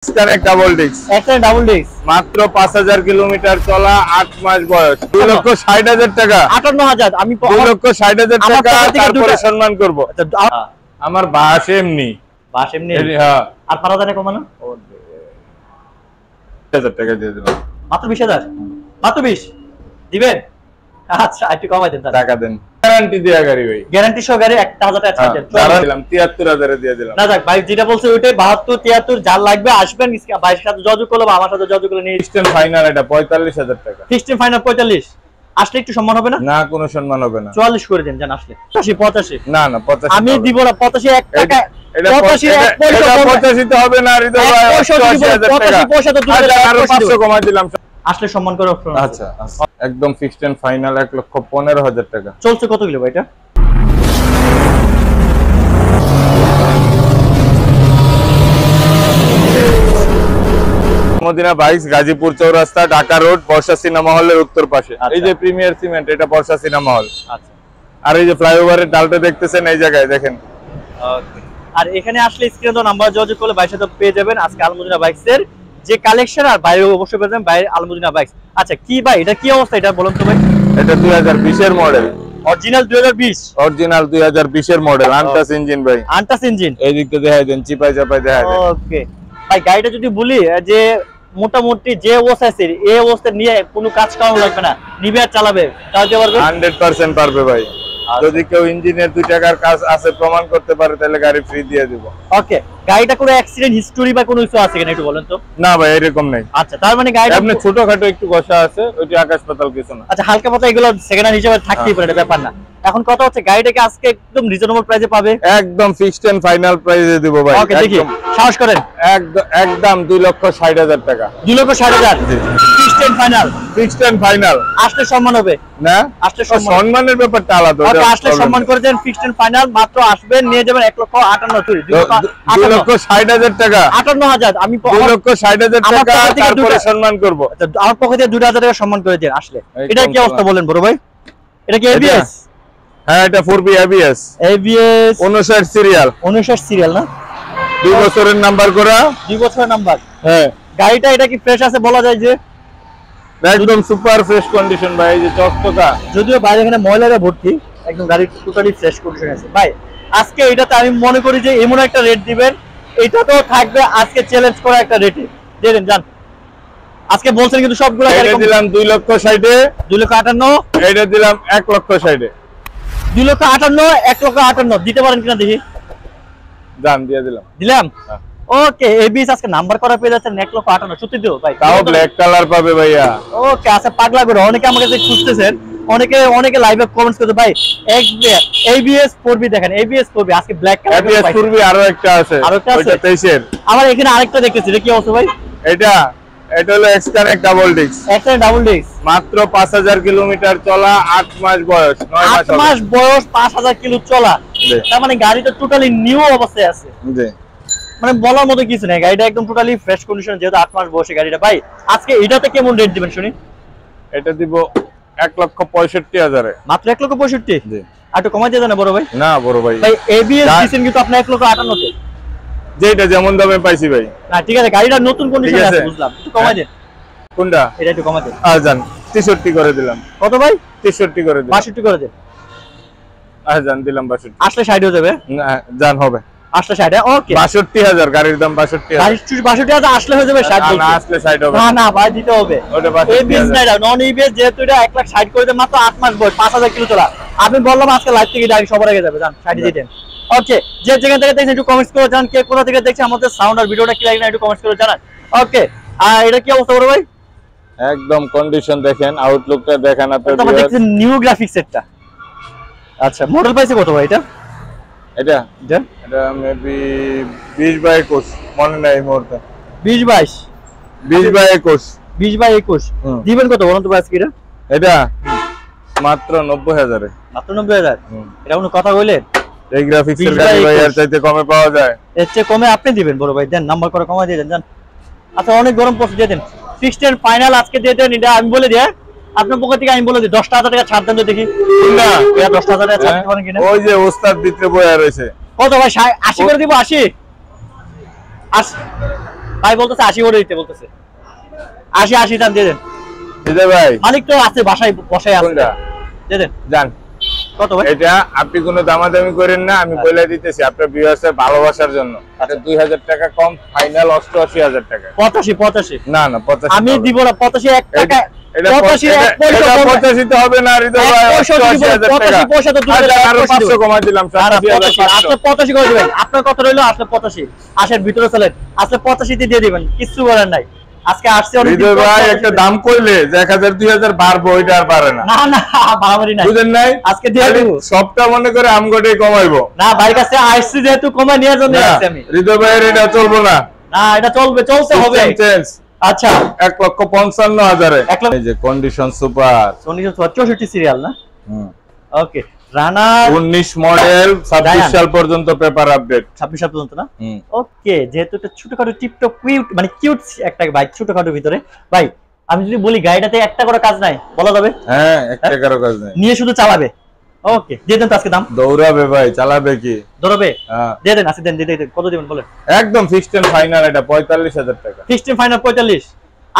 Double disc মাত্র 5000 kilometre চলা, 8 মাস বয়স, 2,60,000 টাকা। 58,000 আমি 2,60,000 টাকা তারপরে সম্মান করব। আমার বাস এমনি হ্যাঁ। আর 5,000 কমানো 1000 টাকা দিয়ে দিলাম। মাত্র 20,000, মাত্র 20 দিবেন? আচ্ছা একটু কমাই দেন, টাকা দেন। গ্যারান্টি দেয়া গাড়ি ভাই, গ্যারান্টি সহ গাড়ি 1,000 টাকা ছাড় দেন। দিলাম 73,000 এ দিয়ে দিলাম। না যাক ভাই, যেটা বলছে ওইটাই 72 73 যার লাগবে আসবেন, ভাইয়ের সাথে যোগাযোগ করলে বা আমার সাথে যোগাযোগ করে নিয়ে ফিক্সড ফাইনাল। এটা 45,000 টাকা ফিক্সড ফাইনাল। 45 আসলে একটু সম্মান হবে না? না, কোনো সম্মান হবে না। 44 করে দেন জান। আসলে 85 না না 85 আমি দিব না। 85 1 টাকা, এটা 85 তো হবে না হৃদয় ভাই। 85 পয়সা তো 500 কমাই দিলাম। আসলে সম্মান করে অপশন আছে। আচ্ছা একদম ফিক্সড এন্ড ফাইনাল 1,15,000 টাকা। চলছে কত কিলো ভাই এটা? মদিনা বাইক, গাজীপুর চৌরাস্তা, ঢাকা রোড, বর্ষা সিনেমা হলের উত্তর পাশে। এই যে প্রিমিয়ার সিমেন্ট, এটা বর্ষা সিনেমা হল। আচ্ছা, আর এই যে ফ্লাইওভারের ডালটা দেখতেছেন, এই জায়গায় দেখেন। ওকে। আর এখানে আসলে স্ক্রিনে তো নাম্বার যোগাযোগ করলে ভাইয়ের সাথে পেয়ে যাবেন আজকে আলমদিনা বাইকসের যে কালেকশন, আর বাইরে অবশ্যই পেয়ে যাবেন বাইরে আলমদিনা বাইকস। আচ্ছা কি ভাই এটা কি অবস্থা এটা বলুন তো ভাই? এটা 2020 এর মডেল, অরিজিনাল 2020, অরিজিনাল 2020 এর মডেল, আনটাস ইঞ্জিন ভাই। আনটাস ইঞ্জিন এই দিকটা দেখাই দেন, চিপাই চাপাই দেখাই দেন। ওকে ভাই, গাড়িটা যদি বলি যে মোটামুটি যে অবস্থা আছে এই অবস্থা নিয়ে কোনো কাজ করানো লাগবে না, নিবে আর চালাবে, চালাতে পারবে 100% পারবে ভাই। যদি কেউ ইঞ্জিনের 2 টাকার কাজ আছে প্রমাণ করতে পারে তাহলে গাড়ি ফ্রি দিয়ে দিব। ওকে, গাড়িটা কোনো অ্যাক্সিডেন্ট হিস্টরি বা কোনো কিছু আছে কিনা একটু বলেন তো? না ভাই এরকম নাই। আচ্ছা, তার মানে গাড়িটা আপনি ছোটখাটো একটু ঘষা আছে, ওইটা আকাশ পাতাল কিছু না। আচ্ছা, হালকা পাতলা এগুলো সেকেন্ড হ্যান্ড হিসেবে থাকতেই পারে, ব্যাপার না। এখন কথা হচ্ছে গাড়িটাকে আজকে একদম রিজনেবল প্রাইসে পাবে, একদম ফিক্সড এন্ড ফাইনাল প্রাইসে দিব ভাই। ওকে দেখি, সাহস করেন। একদম 2,60,000 টাকা। 2,60,000 fixed and final, fixed and final. আসলে সম্মান হবে না? আসলে সম্মানের ব্যাপারটা আলাদা। ওকে, আসলে সম্মান করে দেন। ফিক্সড এন্ড ফাইনাল মাত্র আসবেন, নিয়ে যাবেন 2,60,000 টাকা। 58,000 আমি 2,60,000 টাকা তারপরে সম্মান করব। আমার পক্ষ থেকে 2,000 টাকা সম্মান করে দেন। আসলে এটা কি অবস্থা বলেন বড় ভাই? এটা কি এবিএস? হ্যাঁ এটা 4B ABS, 59 সিরিয়াল। 59 সিরিয়াল না? 2 বছরের নাম্বার করা। 2 বছরের নাম্বার। হ্যাঁ, গাড়িটা এটা কি ফ্রেশ আছে বলা যায় যে? একদম সুপার ফ্রেশ কন্ডিশন ভাই, এই যে চকচকা। যদিও বাইরে এখানে ময়লারে ভর্তি, একদম গাড়ি টোটালি ফ্রেশ কন্ডিশন আছে ভাই। আজকে এটাতে আমি মনে করি যে এমন একটা রেট দিবেন, এটা তো থাকবে আজকে চ্যালেঞ্জ করা একটা রেটে দিয়ে দেন জান। আজকে বলছেন কিন্তু সবগুলো গাড়ি দিলাম 2,60,000, 2,58,000। এটা দিলাম 1,60,000, 2,58,000, 1,58,000 দিতে পারেন কিনা দেখি। দাম দিয়ে দিলাম। দিলাম। ওকে, এবিএস আজকে নাম্বার করা পেয়ে যাচ্ছেন 1,58,000। সত্যি তো ভাই? তাও ব্ল্যাক কালার পাবে ভাইয়া। ওকে, আচ্ছা পাগলা করে অনেকে আমাকে কাছে খুঁজতেছেন, অনেকে লাইভে কমেন্টস করতে ভাই এবিএস 4B দেখেন, এবিএস 4B আজকে ব্ল্যাক কালার। এবিএস 4B আরো একটা আছে, ওইটা 23 এর। আমার এখানে আরেকটা দেখতেছি, এটা কি অবস্থা ভাই? এটা হলো X Connect double disc. X Connect double disc মাত্র 5000 কিলোমিটার চলা, 8 মাস বয়স, 8 মাস বয়স, 5000 কিলো চলা। তার মানে গাড়িটা টোটালি নিউ অবস্থায় আছে। জি, মানে বলার মতো কিছু নাই, গাড়িটা একদম টোটালি ফ্রেশ কন্ডিশন, যেহেতু 8 মাস বয়সে গাড়িটা। ভাই আজকে এটাতে কেমন রেট দিবেন শুনি? এটা দিব 1,65,000 এ। মাত্র 1,65,000? জি, আর একটু কমাই দিয়ে দেন বড় ভাই। না বড় ভাই, ভাই এবিএস দিবেন কিন্তু আপনি 1,58,000 তে। যেটা যেমন দামে পাইছি ভাই। না ঠিক আছে, গাড়িটা নতুন কন্ডিশনে আছে বুঝলাম, একটু কমাই দেন। কোনটা? এটা একটু কমাই দেন। জান 63 করে দিলাম। কত ভাই? 63 করে দিলাম। 62 করে দেন। জান দিলাম 62। আসলে 60 হয়ে যাবে। না জান হবে। আসলে 60। ওকে, 62,000 গাড়ির দাম। 62,000 62,000 আসলে হয়ে যাবে 60 বলতে। না আসলে 60 হবে। না না ভাই দিতে হবে। ওটা 62,000 এবিএস না, নন এবিএস, যেহেতু এটা 1,60,000 করে দেন, মাত্র 8 মাস বয়স, 5000 কিলো চলা। আমি বললাম আজকে লাইভ থেকে ডাইরেক্ট সবার আগে যাবে, জান 60 দিয়ে দেন। ওকে, যে যেখান থেকে দেখছেন একটু কমেন্টস করে জানান, কে কোথা থেকে দেখছেন, আমাদের সাউন্ড আর ভিডিওটা কি লাগে না একটু কমেন্টস করে জানান। ওকে, আর এটা কি অবস্থা বড় ভাই? একদম কন্ডিশন দেখেন, আউটলুকটা দেখেন আপনারা। এটা দেখছেন নিউ গ্রাফিক্স সেটটা। আচ্ছা, মডেল পাইছে কত ভাই এটা? এটা মেবি 20/21 মনে নাই এই মুহূর্তে। 20/22 20/21 20/21 দিবেন কত বলুন তো আজকে? এটা মাত্র 90,000 এ। মাত্র 90,000? এটা কোনো কথা কইলেন? এই গ্রাফিক্সের গাড়ি ভাই আর চাইতে কমে পাওয়া যায়? এর চেয়ে কমে আপনি দিবেন বড় ভাই, দেন নাম্বার করে কমাই দিয়ে দেন জান। আচ্ছা, অনেক গরম পড়ছে, দিয়ে দেন ফিক্সড এন্ড ফাইনাল আজকে দিয়ে দেন। এটা আমি বলে দিই, আপনার পক্ষ থেকে আমি বলে দিই 10,000 টাকা ছাড় দেন তো দেখি। না, এটা 10,000 টাকা ছাড় দিতে পারেন কিনা? ওই যে ওস্তাদ ভিতরে বইয়া রইছে। কত ভাই? 80 করে দিব। 80 ভাই বলতেছে 80 করে দিতে বলতেছে 80 দাম দিয়ে দেন দিদা ভাই মালিক তো আছে বাসায় বসায় আছে দিয়ে দেন জান কত ভাই এটা আপনি কোনো দামাদামি করেন না আমি বলে দিতেছি আপনার ভিউয়ার্সের ভালোবাসার জন্য এটা 2000 টাকা কম ফাইনাল 88000 টাকা 85 না না 85 আমি দিব না 85 1 টাকা এটা 85 তো হবে না হৃদয় ভাই 85 পয়সা তো 500 কমাই দিলাম 85 করে দিবেন আপনার কত রইলো আসলে 85 আশের ভিতরে চলেন আসলে 85 তে দিয়ে দিবেন কিছু বলার নাই আজকে আসছে অনেক হৃদয় ভাই একটা দাম কইলে যে 1000 2000 বাড়বো ওইটা আর পারে না না না বাড়াবাড়ি নাই বুঝেন নাই আজকে দিয়ে দেব সবটা মনে করে আমগোটাই কমাইবো না ভাইয়ের কাছে আইসি যেহেতু কমাই নিয়ে জন্য আসছে আমি হৃদয় ভাইয়ের এটা চলবো না না এটা চলতে হবে আচ্ছা 1,55,000 এই যে কন্ডিশন সুপার 64 সিরিয়াল না ওকে রানা 19 মডেল 26 সাল পর্যন্ত পেপার আপডেট 26 সাল পর্যন্ত না ওকে যেহেতু এটা ছোটখাটো টিপটপ মানে কিউট একটা বাইক ছোটখাটো ভিতরে ভাই আমি যদি বলি গাড়িটাতে একটা করে কাজ নাই বলা যাবে হ্যাঁ একটা করে কাজ নাই নিয়ে শুধু চালাবে ওকে দিয়ে দেন তো আজকে দাম দৌড়াবে ভাই চালাবে কি দৌড়াবে হ্যাঁ দিয়ে দেন আজকে দেন দিয়ে দেন কত দিবেন বলেন একদম ফিক্সড এন্ড ফাইনাল এটা 45000 টাকা ফিক্সড এন্ড ফাইনাল 45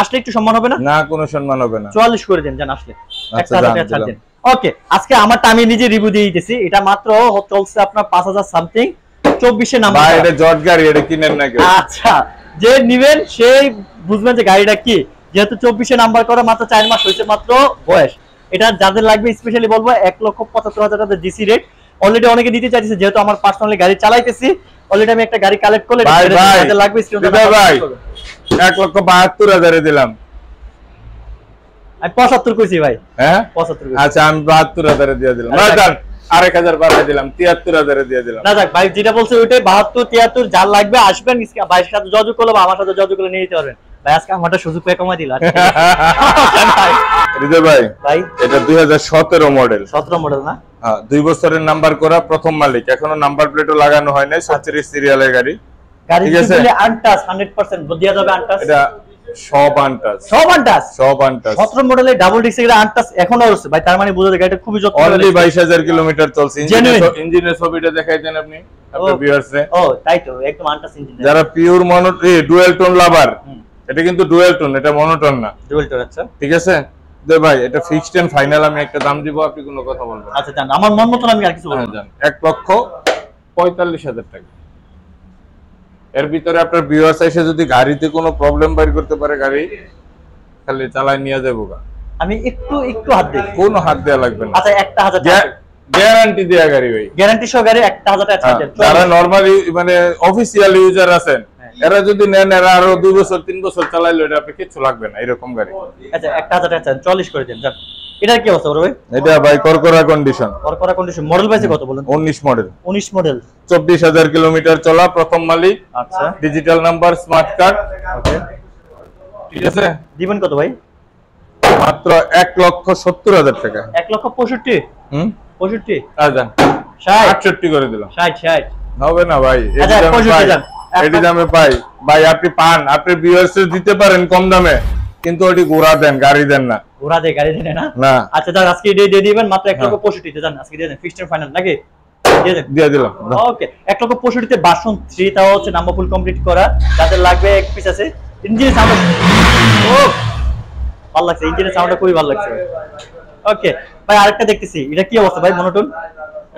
আসলে একটু সম্মান হবে না না কোনো সম্মান হবে না 44 করে দেন জান আসলে আচ্ছা 1000 টাকা ছাড় দেন ওকে আজকে আমারটা আমি নিজে রিভিউ দিয়ে দিতেছি এটা মাত্র চলছে আপনার 5000 সামথিং 24 এর নাম্বার ভাই এটা জট গাড়ি এটা কিনেন না কেউ আচ্ছা যে নিবেন সেই বুঝবেন যে গাড়িটা কি যেহেতু 24 এর নাম্বার করা মাত্র 4 মাস হয়েছে মাত্র বয়স এটা যাদের লাগবে স্পেশালি বলবো 1,75,000 টাকা ডিসি রেট অলরেডি অনেকে দিতে চাইছে যেহেতু আমার পার্সোনালি গাড়ি চালাইতেছি অলরেডি আমি একটা গাড়ি কালেক্ট করলে যাদের লাগবে স্ক্রিনে ভাই 1,72,000 এ দিলাম আমি 75 কইছি ভাই হ্যাঁ 75 আচ্ছা আমি 72,000 এ দিয়ে দিলাম না জান 8,000 বাড়াই দিলাম 73,000 এ দিয়ে দিলাম না যাক ভাই যেটা বলছে ওইটাই 72 73 যার লাগবে আসবেন ভাইয়ের সাথে যোগাযোগ করলে বা আমার সাথে যোগাযোগ করে নিয়ে যেতে পারবেন ভাই আজকে আমারটা সুযোগ পেয়ে কমাই দিল হৃদয় ভাই ভাই এটা 2017 মডেল 17 মডেল না হ্যাঁ 2 বছরের নাম্বার করা প্রথম মালিক এখনো নাম্বার প্লেটও লাগানো হয় নাই 37 সিরিয়ালের গাড়ি ঠিক আছে আনটাস 100% দিয়া যাবে আনটাস এটা সব আনটাস 17 মডেলের ডাবল ডিস্ক এর আনটাস এখনো আছে ভাই তার মানে বুঝা যায় গাড়িটা খুবই যত্ন অনলি 22000 কিলোমিটার চলছে ইঞ্জিনের ছবিটা দেখাই দেন আপনি আপনার ভিউয়ার্সে ও তাই তো একদম আনটাস ইঞ্জিন যারা পিওর মনো ডুয়াল টোন লাভার এটা কিন্তু ডুয়াল টোন এটা মনোটোন না ডুয়াল টোন আচ্ছা ঠিক আছে দে ভাই এটা ফিক্সড এন্ড ফাইনাল আমি একটা দাম দিব আপনি কোনো কথা বলবেন আচ্ছা জান আমার মন মতন আমি আর কিছু বলবো না 1,45,000 টাকা এর ভিতরে আপনার ভিউয়ার্স এসে যদি গাড়িতে কোনো প্রবলেম বাইর করতে পারে গাড়ি খালি চালায় নিয়ে যাবো আমি একটু হাত দেই কোনো হাত দেয়া লাগবে না আচ্ছা 1000 টাকা গ্যারান্টি দেয়া গাড়ি ভাই গ্যারান্টি সহ গাড়ি 1000 টাকা ছাড় দেন যারা নরমালি মানে অফিশিয়াল ইউজার আছেন এরা যদি নেন এরা আরো 2 বছর 3 বছর চালাইলে এটা আপনি কিছু লাগবে না এরকম গাড়ি আচ্ছা 1000 টাকা 40 করে দেন যান এটার কি অবস্থা বড় ভাই এটা ভাই করকরা কন্ডিশন মডেল বাইছে কত বলেন 19 মডেল 24000 কিলোমিটার চলা প্রথম মালিক আচ্ছা digital number smart card okay ঠিক আছে দিবেন কত ভাই মাত্র 1,70,000 টাকা 1,65,000 65 আজান 68 করে দিলাম 60 হবে না ভাই এটি দামে পাই ভাই আপনি পান আপনি ভিউয়ার্স দিতে পারেন কম দামে কিন্তু ওটি ঘোড়া দেন গাড়ি দেন না ঘোড়া দেন গাড়ি দেন না না আচ্ছা দাদা আজকে দিয়ে দিবেন মাত্র 1,65,000 তে জান আজকে দিয়ে দেন ফিক্সড ফাইনাল নাকি দিয়ে দিলাম ওকে 1,65,000 তে ভার্সন 3 তাও হচ্ছে নাম্বার ফুল কমপ্লিট করা যাদের লাগবে এক পিস আছে ইঞ্জিনের সাউন্ড ও ভালো লাগছে ইঞ্জিনের সাউন্ডটা খুবই ভালো লাগছে ওকে ভাই আরেকটা দেখতেছি এটা কি অবস্থা ভাই মনোটোন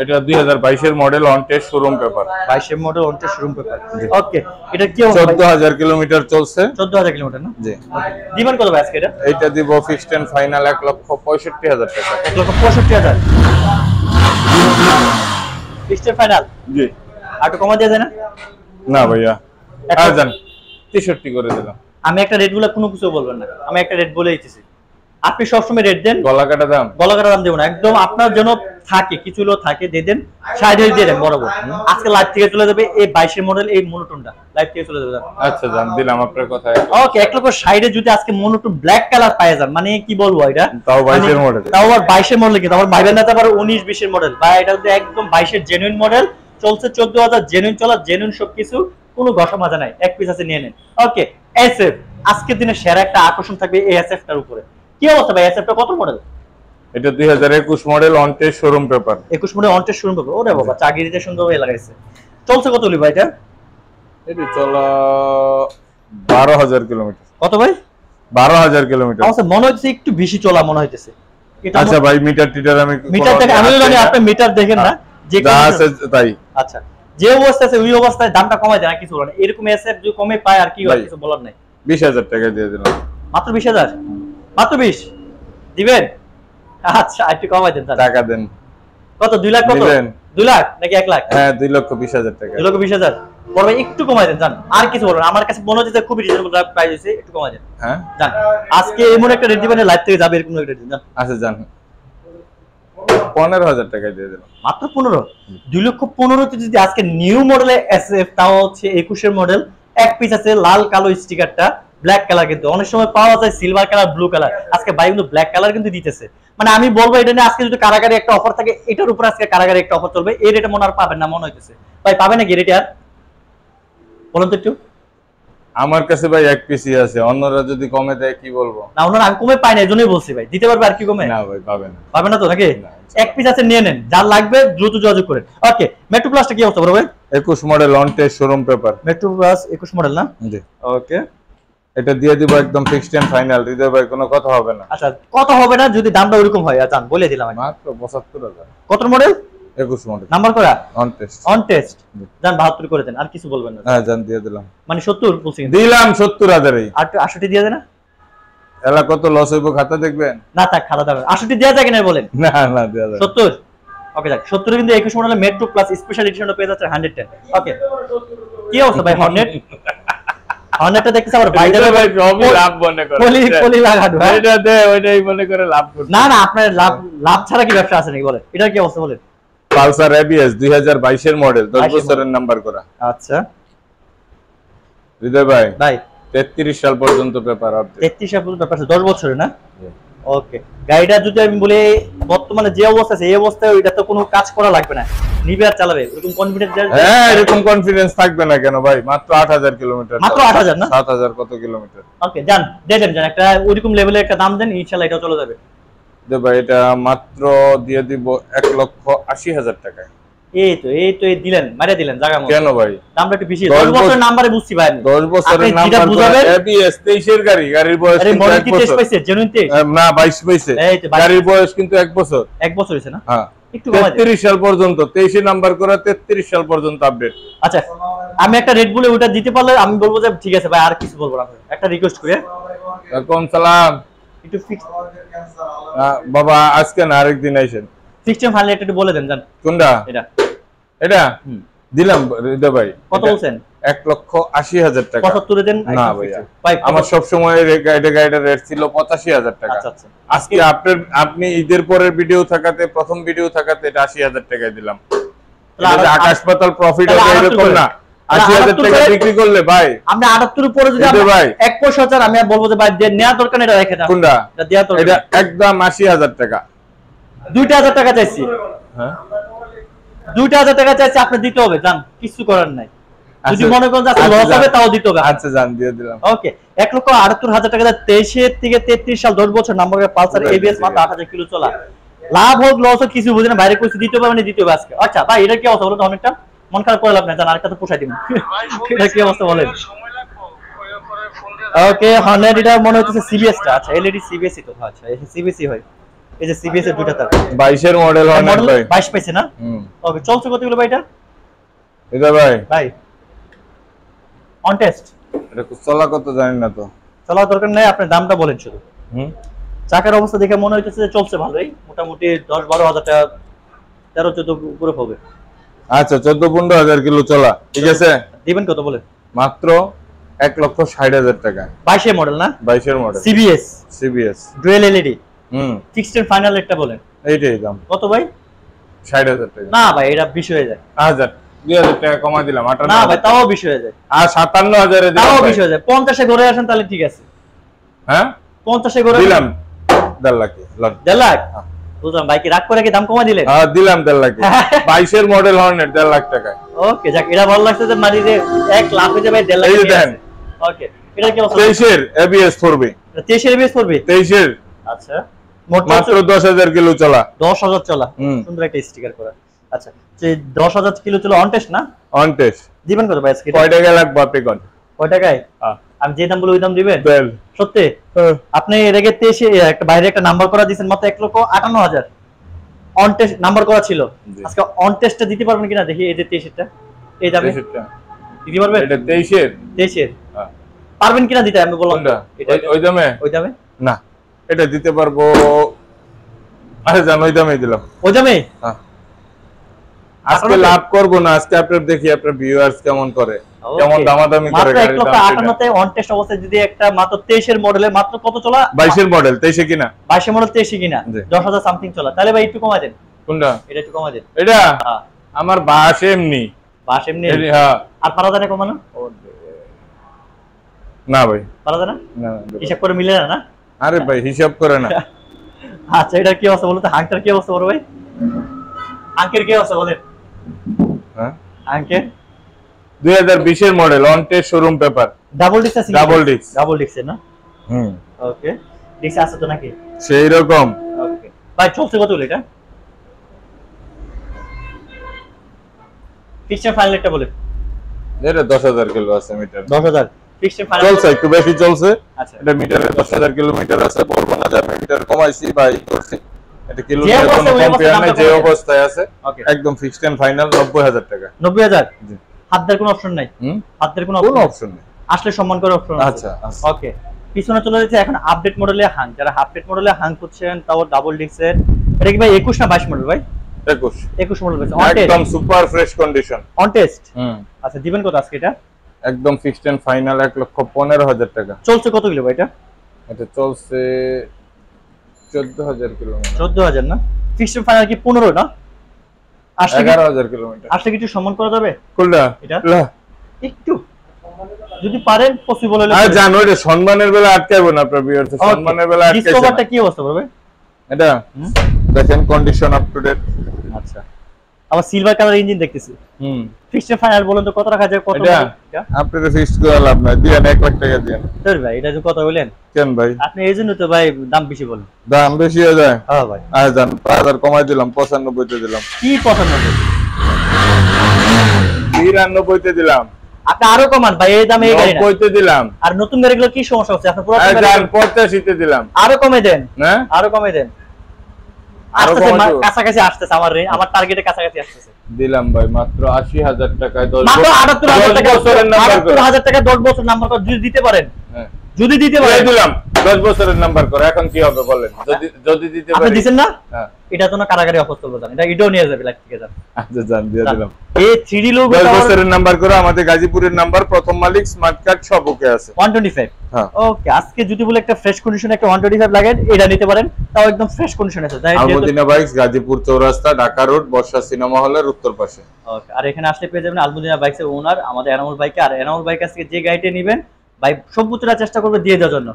এটা 2022 এর model on test showroom paper 22 এর model on test showroom paper ওকে এটা কি অবস্থা 14000 কিলোমিটার চলছে 14000 কিলোমিটার না জি দিবেন কত ভাই আজকে এটা দিব ফিক্সড এন্ড ফাইনাল 1,65,000 টাকা 1,65,000 ফিক্সড এন্ড ফাইনাল জি আর একটু কমা দিয়ে দেন না ভাইয়া আর জান 63 করে দিলাম আমি একটা রেট বলে কোনো কিছু বলবেন না আমি একটা রেট বলে দিতেছি আপনি সবসময় রেট দেন গলা কাটা দাম দেব না একদম আপনার জন্য থাকে কিছু লো থাকে দিয়ে দেন 60 দিয়ে দেন বরাবর আজকে লাইভ থেকে চলে যাবে এই 22 এর মডেল এই মনোটোনটা লাইভ থেকে চলে যাবে আচ্ছা জান দিলাম আপনার কথা ওকে 1,60,000 এ যদি আজকে মনোটোন ব্ল্যাক কালার পায় যান মানে কি বলবো এটা তাও 22 এর মডেল তাও আবার 22 এর মডেল কিন্তু আমার ভাইবেন না পারে 19 20 এর মডেল ভাই এটা হচ্ছে একদম 22 এর জেনুইন মডেল চলছে 14000 জেনুইন চলা জেনুইন সবকিছু কোনো ঘষা মাজা নাই এক পিস আছে নিয়ে নেন ওকে এসএফ আজকের দিনে সেরা একটা আকর্ষণ থাকবে এই এসএফ টার উপরে কি অবস্থা ভাই এসএফ টা কত মডেল এটা 2021 model on test showroom paper 21 model on test showroom paper ওরে বাবা চাগিরিতে সুন্দর হয়ে লাগাইছে চলছে কত লি ভাই এটা এটি চলা 12,000 কিলোমিটার। কত ভাই? 12,000 কিলোমিটার। আমার মনে হচ্ছে একটু বেশি চলা মনে হইতেছে। আচ্ছা ভাই, মিটার টিটার আমি মিটার দেখে আমি জানি আপনি মিটার দেখেন না, যে যা আছে তাই। আচ্ছা, যে অবস্থা আছে ওই অবস্থায় দামটা কমাই দেন, আর কিছু বলেন। এরকম এসএফ যদি কমে পায় আর কি হয়, কিছু বলার নাই। 20,000 টাকা দিয়ে দিলাম। মাত্র 20,000? মাত্র 20 দিবেন? আচ্ছা, একটু কমাই দেন। টাকা দেন। কত? 2 লাখ? কত? 2 লাখ নাকি 1 লাখ? হ্যাঁ, 2,20,000 টাকা। 2,20,000 বড় ভাই, একটু কমাই দেন জান। আর কিছু বলবেন? আমার কাছে মনে হচ্ছে খুবই রিজনেবল প্রাইস হইছে, একটু কমাই দেন। হ্যাঁ জান, আজকে এমন একটা রেট দিবেন লাইভ থেকে যাবে, এরকম একটা রেট দিন জান। আচ্ছা জান, 15,000 টাকা দিয়ে দিলাম। মাত্র 15? 2,15,000 তে যদি আজকে নিউ মডেলের এসএফ, তাও হচ্ছে 21 এর মডেল, এক পিস আছে লাল কালো স্টিকারটা, ব্ল্যাক কালার, কিন্তু অনেক সময় পাওয়া যায় সিলভার কালার, ব্লু কালার। আজকে ভাই কিন্তু ব্ল্যাক কালার কিন্তু দিতেছে। মানে আমি বলবো এটা নিয়ে আজকে যদি কারাগারে একটা অফার থাকে, এটার উপর আজকে কারাগারে একটা অফার চলবে। এই রেটে মনে আর পাবেন না মনে হইতেছে। ভাই পাবেন নাকি রেটে আর? বলুন তো একটু। আমার কাছে ভাই এক পিসই আছে, অন্যরা যদি কমে দেয় কি বলবো? না, ওনারা আমি কমে পাই না, এজন্যই বলছি ভাই। দিতে পারবে আর কি কমে? না ভাই, পাবে না। পাবে না তো নাকি? না। এক পিস আছে, নিয়ে নেন, যার লাগবে দ্রুত যোগাযোগ করেন। ওকে, মেট্রো প্লাসটা কি অবস্থা বড় ভাই? 21 model on test showroom paper. Metro plus 21 model না? জি। ওকে, এটা দিয়ে দিব একদম ফিক্সড এন্ড ফাইনাল। হৃদয় ভাই কোনো কথা হবে না। আচ্ছা, কত হবে না যদি দামটা ওরকম হয়? জান বলে দিলাম আমি। মাত্র 75,000। কত মডেল? 21 মডেল নাম্বার করা? On test. On test. জান 72 করে দেন, আর কিছু বলবেন না। হ্যাঁ জান, দিয়ে দিলাম। মানে 70 বলছি কিন্তু। দিলাম 70,000 আর 68 দিয়ে দেন না? এলা কত লস হইব খাতা দেখবেন? না থাক, খাতা দাও। 68 দেয়া যায় কিনা বলেন? না না, দেয়া যাবে। 70? ওকে, যাক 70 কিন্তু 21 মডেলের মেট্রো প্লাস স্পেশাল এডিশনটা পেয়ে যাচ্ছে 110। ওকে, কি অবস্থা ভাই? হর্নেট হর্নেটটা দেখতেছ আবার ভাই দেবে ভাই, সবই লাভ মনে করে। পলি লাগানো। এটা দে, ওইটাই মনে করে লাভ করতে। না না, আপনার লাভ ছাড়া কি ব্যবসা আছে নাকি বলেন? এটার কি অবস্থা বলেন? পালসার এবিএস 2022 এর মডেল, 10 বছরের নাম্বার করা। আচ্ছা হৃদয় ভাই, ভাই 33 সাল পর্যন্ত পেপার আপডেট। 33 সাল পর্যন্ত পেপার আছে, 10 বছরের না? ওকে, গাড়িটা যদি আমি বলি বর্তমানে যে অবস্থা আছে এই অবস্থায় এটা তো কোনো কাজ করা লাগবে না, নিবে আর চালাবে, এরকম কনফিডেন্স। হ্যাঁ, এরকম কনফিডেন্স থাকবে না কেন ভাই? মাত্র 8,000 কিলোমিটার। মাত্র 8,000 না? 7,000 কত কিলোমিটার? ওকে, জান দেন একটা ওইরকম লেভেলের একটা দাম দেন, ইনশাআল্লাহ এটাও চলে যাবে। দে ভাই, এটা মাত্র দিয়ে দিব 1,80,000 টাকায়। এই তো এই দিলেন, মারিয়া দিলেন জায়গা মতো। কেন ভাই? দামটা একটু বেশি। 10 বছরের নাম্বারে বুঝছি ভাই আমি। 10 বছরের আপনি যেটা নাম্বার বুঝাবেন, এবিএস 23 এর গাড়ি, গাড়ির বয়স আরে কিন্তু মডেল 1 কি 23 বছর। পাইছে? জেনুইন 23? না 22 পাইছে। এই তো 22। গাড়ির বয়স কিন্তু 1 বছর। 1 বছর হইছে না? হ্যাঁ, একটু কমাই দেন। 33 সাল পর্যন্ত, 23 এ নাম্বার করা, 33 সাল পর্যন্ত আপডেট। আচ্ছা, আমি একটা রেট বলে ওটা দিতে পারলে আমি বলবো যে ঠিক আছে ভাই, আর কিছু বলবো না। একটা রিকোয়েস্ট করে ওয়ালাইকুম সালাম। একটু ফিক্স বাবা, আজকে না আরেকদিন আইছেন। সিস্টেম ফাইনাল একটু বলে দেন জান। কোনটা? এটা দিলাম হৃদয় ভাই। কত বলছেন? 1,80,000 টাকা। 75 এ দেন। না ভাইয়া, ভাই আমার সব সময় গাড়িটার রেট ছিল 85,000 টাকা। আচ্ছা আচ্ছা, আজকে আপনি ঈদের পরের ভিডিও থাকাতে, প্রথম ভিডিও থাকাতে এটা 80,000 টাকায় দিলাম। এটা আকাশ পাতাল প্রফিট হবে এরকম না। 80,000 টাকা বিক্রি করলে ভাই, আপনি 78 উপরে যদি ভাই 1 পয়সা চান, আমি বলবো যে ভাই নেওয়া দরকার না, এটা রেখে দাও। কোনটা? এটা দেয়া দরকার। এটা একদম 80,000 টাকা। 2,000 টাকা চাইছি। হ্যাঁ, 2,000 টাকা চাইছি, আপনি দিতে হবে জান, কিছু করার নাই। যদি আচ্ছা, মনে করেন যে লস হবে তাও দিতে হবে। আচ্ছা জান, দিয়ে দিলাম। ওকে, 1,78,000 টাকা 23 থেকে 33 সাল 10 বছর নাম্বারের পালসার এবিএস মাত্র 8,000 কিলো চলা। লাভ হোক লস হোক কিছু বুঝি না, বাইরে কইছি দিতে হবে মানে দিতে হবে আজকে। আচ্ছা ভাই, এটা কি অবস্থা বলো তো? অনেকটা মন খারাপ করে লাভ নাই জান, আরেকটা তো পোষাই দিন। এটা কি অবস্থা বলেন? ওকে, 100 এটা মনে হচ্ছে সিবিএস টা। আচ্ছা, এলইডি সিবিএস তো। আচ্ছা, এই সিবিএসই হয়। এই যে সিবিএস এর দুটো তার 22 এর মডেল হয় না ভাই? 22 পাইছে না? ওকে, চলছে কতগুলো ভাই এটা? এটা ভাই অন টেস্ট এটা চলা কত জানেন না তো? চলা দরকার নাই, আপনি দামটা বলেন শুধু। চাকার অবস্থা দেখে মনে হইতেছে যে চলছে ভালোই, মোটামুটি 10-12,000 টাকা, 13-14 উপরে হবে। আচ্ছা, 14-15,000 কিলো চলা, ঠিক আছে। দিবেন কত বলেন? মাত্র 1,60,000 টাকা। 22 এর মডেল না? 22 এর model, CBS dual LED. Fixed এর ফাইনাল রেটটা বলেন। এইটাই দাম। কত ভাই? 60,000 টাকা। না ভাই, এটা 20 হয়ে যায়। 2,000 টাকা কমাই দিলাম। 58 না ভাই, তাও 20 হয়ে যায়। আর 57,000 এ দিলাম। তাও 20 হয়ে যায়। 50 এ ঘুরে আসেন তাহলে ঠিক আছে। হ্যাঁ, 50 এ ঘুরে দিলাম 1.5 লাখ। 1.5 লাখ? বুঝলাম ভাই, কি রাগ করে কি দাম কমা দিলেন? হ্যাঁ, দিলাম 1.5 লাখ। 22 এর মডেল হর্নেট 1.5 লাখ টাকা। ওকে, যাক, এটা ভালো লাগছে যে মানে যে 1 লাখ হয়ে যাবে 1.5 লাখ। এই দেন। ওকে, এটা কি অবস্থা? 23 এর এবিএস পড়বে। 23 এর বেস করবে? 23 এর। আচ্ছা, মোট মাত্র 10,000 কিলো চলা। 10,000 চলা। সুন্দর একটা স্টিকার করা। আচ্ছা, যে 10,000 কিলো চলা অন টেস্ট না? On test. দিবেন কত ভাই আজকে? কয় টাকা লাগবে আপনি কোন? কয় টাকায়? আমি যে দাম বলে ওই দাম দিবেন দেন। সত্যি? আপনি এর আগে 23 একটা বাইরে একটা নাম্বার করা দিয়েছেন মাত্র 1,58,000 অন টেস্ট নাম্বার করা ছিল। জি। আজকে অন টেস্টে দিতে পারবেন কিনা দেখি, এই যে 23 টা এই দামে 23 টা। দিতে পারবেন? এটা 23 এর? 23 এর হ্যাঁ। পারবেন কিনা দিতে আমি বললাম কোনটা? এটা ওই দামে? ওই দামে না, এটা দিতে পারবো। আরে জান, ওই দামে দিলাম। ওই দামে হ্যাঁ। আজকে লাভ করব না, আজকে আপনার দেখি আপনার ভিউয়ার্স কেমন করে, কেমন দামাদামি করে। মাত্র 1,58,000 তে অন টেস্ট অবস্থায় যদি একটা মাত্র 23 এর মডেলে মাত্র কত চলা? 22 এর মডেল, 23 কিনা? 22 এর মডেল 23 কিনা? জি। 10,000 সামথিং চলা। তাহলে ভাই একটু কমায় দেন। কোনটা? এটা একটু কমায় দেন। এটা হ্যাঁ। আমার বাস এমনি। বাস এমনি? হ্যাঁ। আর পারা যায় না কমানো? না ভাই, পারা যায় না? না। হিসাব করে মিলে না? আরে ভাই হিসাব করে না। আচ্ছা, এটা কি অবস্থা বলতো? হাঙ্কের কি অবস্থা বড় ভাই? হাঙ্কের কি অবস্থা বলেন? হ্যাঁ, হাঙ্কের 2020 এর model, on test showroom paper. Double disc আছে? Double disc. ডাবল ডিস্ক না? হুম, ওকে। ডিস্ক আছে তো নাকি? সেই রকম। ওকে ভাই, চলছে কত এটা? ফিক্সড ফাইনাল একটা বলে। এটা 10,000 কিলো আছে মিটার। 10,000 ফিক্সড ফাইনাল চলছে, একটু বেশি চলছে। আচ্ছা, এটা মিটারে 10,000 কিলোমিটার আছে, বলবো না যে আমি মিটার কমাইছি ভাই করছি। এটা কিলো যে নিয়ে কোনো অবস্থায় ওই কম্পেয়ার নাই, অবস্থায় যে দামটা অবস্থায় আছে ওকে। একদম ফিক্সড এন্ড ফাইনাল 90,000 টাকা। 90,000 জি। হাত দেওয়ার কোনো অপশন নাই? হাত দেওয়ার কোনো কোনো অপশন অপশন নেই। আসলে সম্মান করে অপশন আছে। আচ্ছা, আচ্ছা। ওকে, পিছনে চলে যাচ্ছে এখন আপডেট মডেলে হাং। যারা আপডেট মডেলে হাং করছেন তাও ডাবল ডিস্কের, এটা কি ভাই 21 না 22 মডেল ভাই? 21 21 মডেল ভাই। On test? একদম super fresh condition. On test? Hmm, আচ্ছা, দিবেন কত আজকে এটা? একদম ফিক্সড এন্ড ফাইনাল 1,15,000 টাকা। চলছে কত কিলো ভাই এটা? এটা চলছে 14,000 কিলোমিটার। 14,000 না? ফিক্সড ফাইনাল কি 15 না? আসলে 11,000 কিলোমিটার। আসলে কিছু সম্মান করা যাবে কোনটা? এটা? লা। একটু যদি পারেন পসিবল হলে। আর জানো এটা সম্মানের বেলা আটকাইবো না আপনার ভিউয়ার্স, সম্মানের বেলা আটকাইছে ডিসকভারটা না। কি অবস্থা বলবে? এটা দেখেন কন্ডিশন আপ টু ডেট। আচ্ছা, আবার সিলভার কালার ইঞ্জিন দেখতেছি। হুম, ফিক্সড ফাইনাল বলেন তো কত রাখা যায়? কত এটা আপনাদের ফিক্সড করে লাভ নাই, দিয়েন 1 লাখ টাকা দিয়েন। তোর ভাই এটা যে কত বলেন কেন ভাই? আপনি এই জন্য তো ভাই দাম বেশি বলেন। দাম বেশি হয়ে যায়? হ্যাঁ ভাই। আর জান 5,000 কমাই দিলাম, 95 তে দিলাম। কি 95? 93 তে দিলাম। আপনি আরো কমান ভাই, এই দামে এই গাড়ি না। 90 তে দিলাম। আর নতুন গাড়িগুলো কি সমস্যা হচ্ছে? আপনি পুরো আর জান 85 তে দিলাম। আরো কমে দেন, না আরো কমে দেন। আরো আসতেছে, কমাই দেব। কাছাকাছি আসতেছে, আমার টার্গেটের কাছাকাছি আসতেছে। দিলাম ভাই মাত্র 80,000 টাকায় 10 মাত্র 78,000 টাকা। বছরের নাম্বার করে। 78,000 টাকা 10 বছর নাম্বার করে যদি দিতে পারেন, হ্যাঁ, যদি দিতে দিয়ে পারেন। দিলাম 10 বছরের নাম্বার করে। এখন কি হবে বলেন? যদি দিতে আপনি পারি। দিবেন না? হ্যাঁ, এটা তো না কারাগারি অফার চলবে জানেন, এটা এটাও নিয়ে যাবে লাইক থেকে যান। আচ্ছা জান দিয়ে দিলাম। এই 3D লোগো 10 বছরের নাম্বার করে, আমাদের গাজীপুরের নাম্বার, প্রথম মালিক, স্মার্ট কার্ড সব ওকে আছে। 125। হ্যাঁ, ওকে, আজকে যদি বলে একটা ফ্রেশ কন্ডিশনে একটা 125 লাগেন, এটা নিতে পারেন, তাও একদম ফ্রেশ কন্ডিশন আছে। তাই আলমদিনা বাইকস, গাজীপুর চৌরাস্তা, ঢাকা রোড, বর্ষা সিনেমা হলের উত্তর পাশে। ওকে, আর এখানে আসলে পেয়ে যাবেন আলমদিনা বাইকসের ওনার আমাদের এনামুল বাইকে। আর এনামুল বাইক আজকে যে গাড়িটা নেবেন ভাই সর্বোচ্চটা চেষ্টা করবে দিয়ে দেওয়ার জন্য,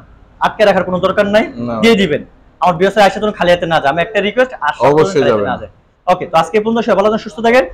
আটকে রাখার কোনো দরকার নাই, না। দিয়ে দিবেন। আমার বিয়সে আইসা তুমি খালি হাতে না যায়, আমি একটা রিকোয়েস্ট, আর অবশ্যই যাবেন। ওকে, তো আজকে পর্যন্ত সবাই ভালো থাকেন, সুস্থ থাকেন।